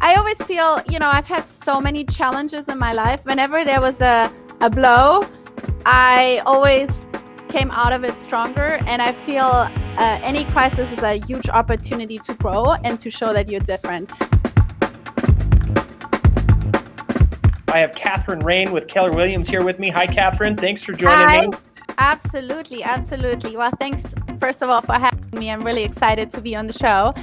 I always feel, I've had so many challenges in my life. Whenever there was a blow, I always came out of it stronger. And I feel any crisis is a huge opportunity to grow and to show that you're different. I have Kathrin Rein with Keller Williams here with me. Hi, Kathrin. Thanks for joining me. Absolutely. Absolutely. Well, thanks, first of all, for having me. I'm really excited to be on the show.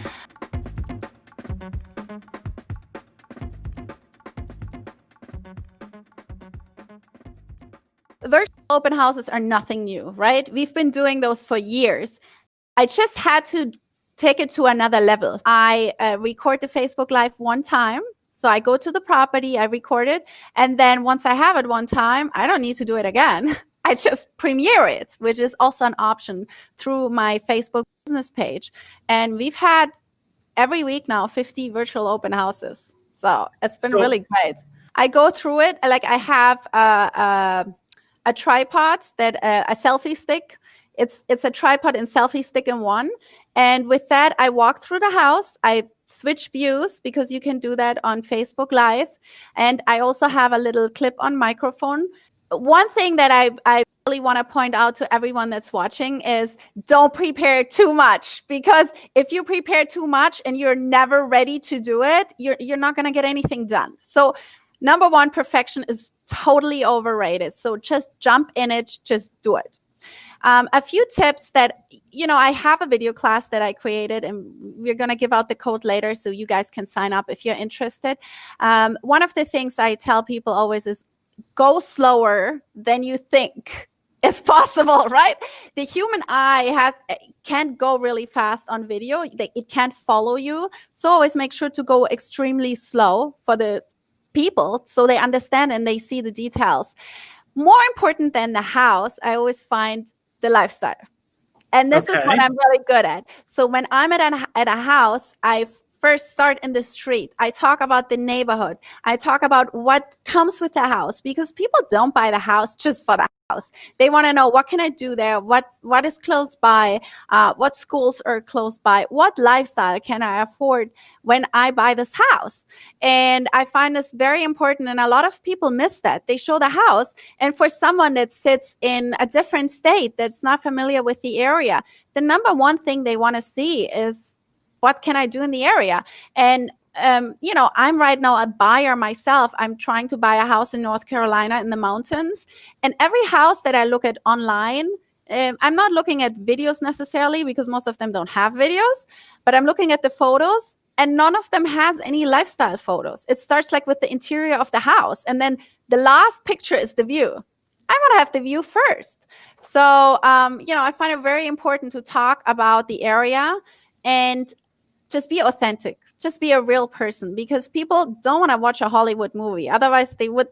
Virtual open houses are nothing new, right? We've been doing those for years. I just had to take it to another level. I record the Facebook Live one time. So I go to the property, I record it, and then once I have it one time, I don't need to do it again. I just premiere it, which is also an option through my Facebook business page. And we've had every week now 50 virtual open houses. So it's been really great. I go through it. Like I have a tripod, a selfie stick. It's a tripod and selfie stick in one. And with that, I walk through the house. I switch views because you can do that on Facebook Live. And I also have a little clip-on microphone. One thing that I really want to point out to everyone that's watching is don't prepare too much, because if you prepare too much and you're never ready to do it, you're not going to get anything done. So number one, perfection is totally overrated. So just jump in it, just do it. A few tips that, I have a video class that I created, and we're going to give out the code later so you guys can sign up if you're interested. One of the things I tell people always is go slower than you think is possible, right? The human eye can't go really fast on video. It can't follow you. So always make sure to go extremely slow for the people so they understand and they see the details. More important than the house, I always find the lifestyle. And this is what I'm really good at. So when I'm at a house, I first start in the street. I talk about the neighborhood. I talk about what comes with the house, because people don't buy the house just for the house. They want to know, what can I do there? What is close by? What schools are close by? What lifestyle can I afford when I buy this house? And I find this very important. And a lot of people miss that. They show the house. And for someone that sits in a different state that's not familiar with the area, the number one thing they want to see is, what can I do in the area? And, I'm right now a buyer myself. I'm trying to buy a house in North Carolina in the mountains. And every house that I look at online, I'm not looking at videos necessarily, because most of them don't have videos, but I'm looking at the photos, and none of them has any lifestyle photos. It starts like with the interior of the house. And then the last picture is the view. I want to have the view first. So, I find it very important to talk about the area and just be authentic. Just be a real person, because people don't want to watch a Hollywood movie. Otherwise, they would,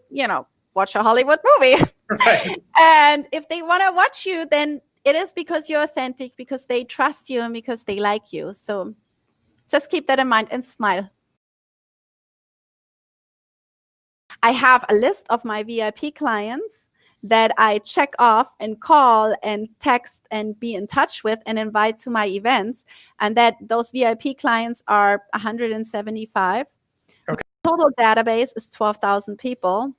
watch a Hollywood movie. Right. And if they want to watch you, then it is because you're authentic, because they trust you, and because they like you. So just keep that in mind and smile. I have a list of my VIP clients that I check off and call and text and be in touch with and invite to my events. And that those VIP clients are 175. Okay. My total database is 12,000 people.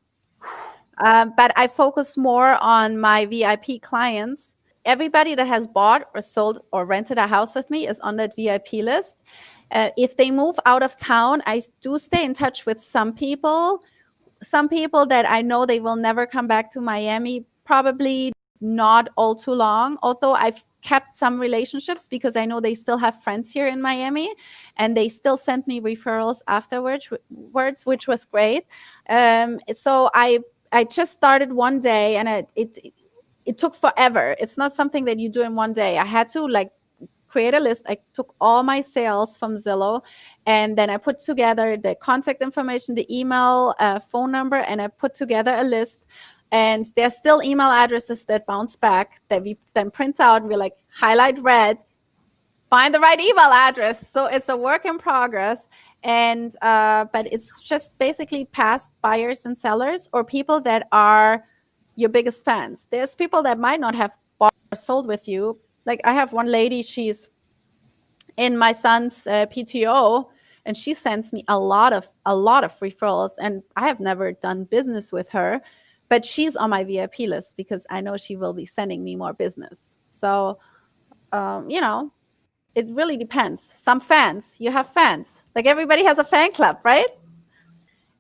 But I focus more on my VIP clients. Everybody that has bought or sold or rented a house with me is on that VIP list. If they move out of town, I do stay in touch with some people that I know they will never come back to Miami, probably not all too long. Although I've kept some relationships, because I know they still have friends here in Miami, and they still sent me referrals afterwards, which was great. So I just started one day, and it took forever. It's not something that you do in one day. I had to create a list. I took all my sales from Zillow, and then I put together the contact information, the email, phone number, and I put together a list. And there's still email addresses that bounce back that we then print out, and we're like, highlight red, find the right email address. So it's a work in progress. And but it's just basically past buyers and sellers, or people that are your biggest fans. There's people that might not have bought or sold with you. Like I have one lady, she's in my son's PTO, and she sends me a lot of referrals, and I have never done business with her, but she's on my VIP list because I know she will be sending me more business. So, it really depends. Some fans, you have fans. Like everybody has a fan club, right?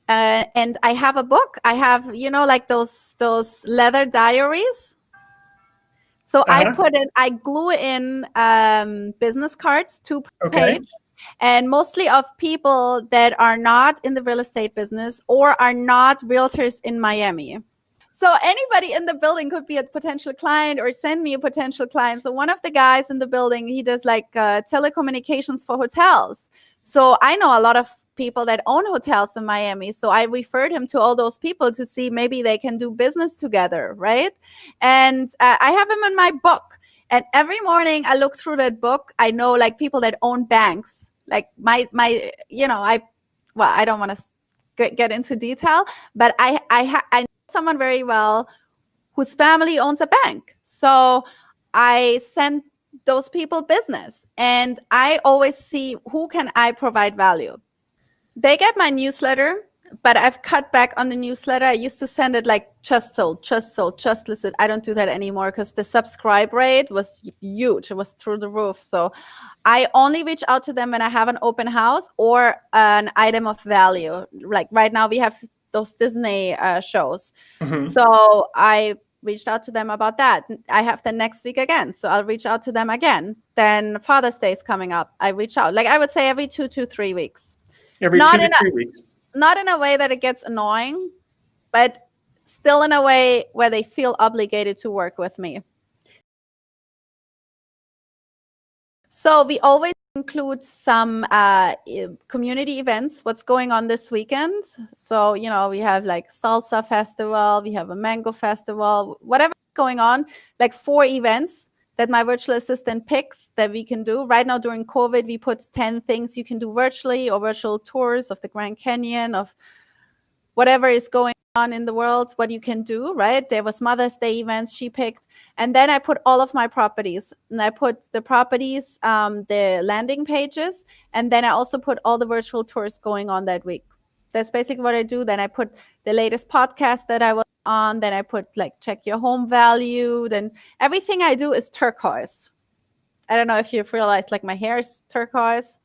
And I have a book. I have, like those leather diaries. So I glue in business cards, 2 per page, and mostly of people that are not in the real estate business or are not realtors in Miami. So anybody in the building could be a potential client or send me a potential client. So one of the guys in the building, he does like telecommunications for hotels. So I know a lot of people that own hotels in Miami. So I referred him to all those people to see maybe they can do business together, right? And I have him in my book. And every morning I look through that book. I know like people that own banks. Like I don't want to get into detail, but I know someone very well whose family owns a bank. So I send those people business, and I always see who can I provide value. They get my newsletter, but I've cut back on the newsletter. I used to send it like just sold, just listed. I don't do that anymore because the subscribe rate was huge. It was through the roof. So I only reach out to them when I have an open house or an item of value. Like right now we have those Disney shows. So I reached out to them about that. I have the next week again. So I'll reach out to them again. Then Father's Day is coming up. I reach out. Like I would say every 2 to 3 weeks. Every 2 to 3 weeks. Not in a way that it gets annoying, but still in a way where they feel obligated to work with me. So we always include some community events, what's going on this weekend. So, we have like Salsa Festival, we have a Mango Festival, whatever's going on, like 4 events that my virtual assistant picks that we can do. Right now during COVID, we put 10 things you can do virtually, or virtual tours of the Grand Canyon, of whatever is going on in the world, what you can do, right? There was Mother's Day events she picked. And then I put all of my properties, and I put the properties, the landing pages, and then I also put all the virtual tours going on that week. That's basically what I do. Then I put the latest podcast that I was on. Then I put like check your home value. Then everything I do is turquoise. I don't know if you've realized, like my hair is turquoise.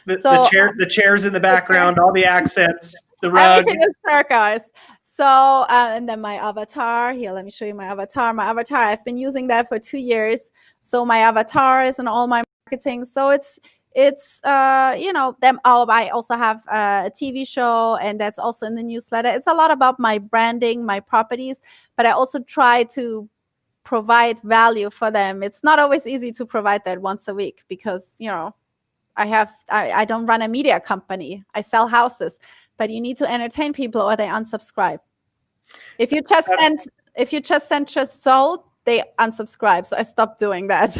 The chairs in the background, all the accents, the rug. Everything is turquoise. So, and then my avatar here, let me show you my avatar. My avatar, I've been using that for 2 years. So my avatar is in all my marketing. So it's I also have a TV show, and that's also in the newsletter. It's a lot about my branding, my properties, but I also try to provide value for them. It's not always easy to provide that once a week because, I don't run a media company. I sell houses, but you need to entertain people or they unsubscribe. If you just send just sold, they unsubscribe. So I stopped doing that.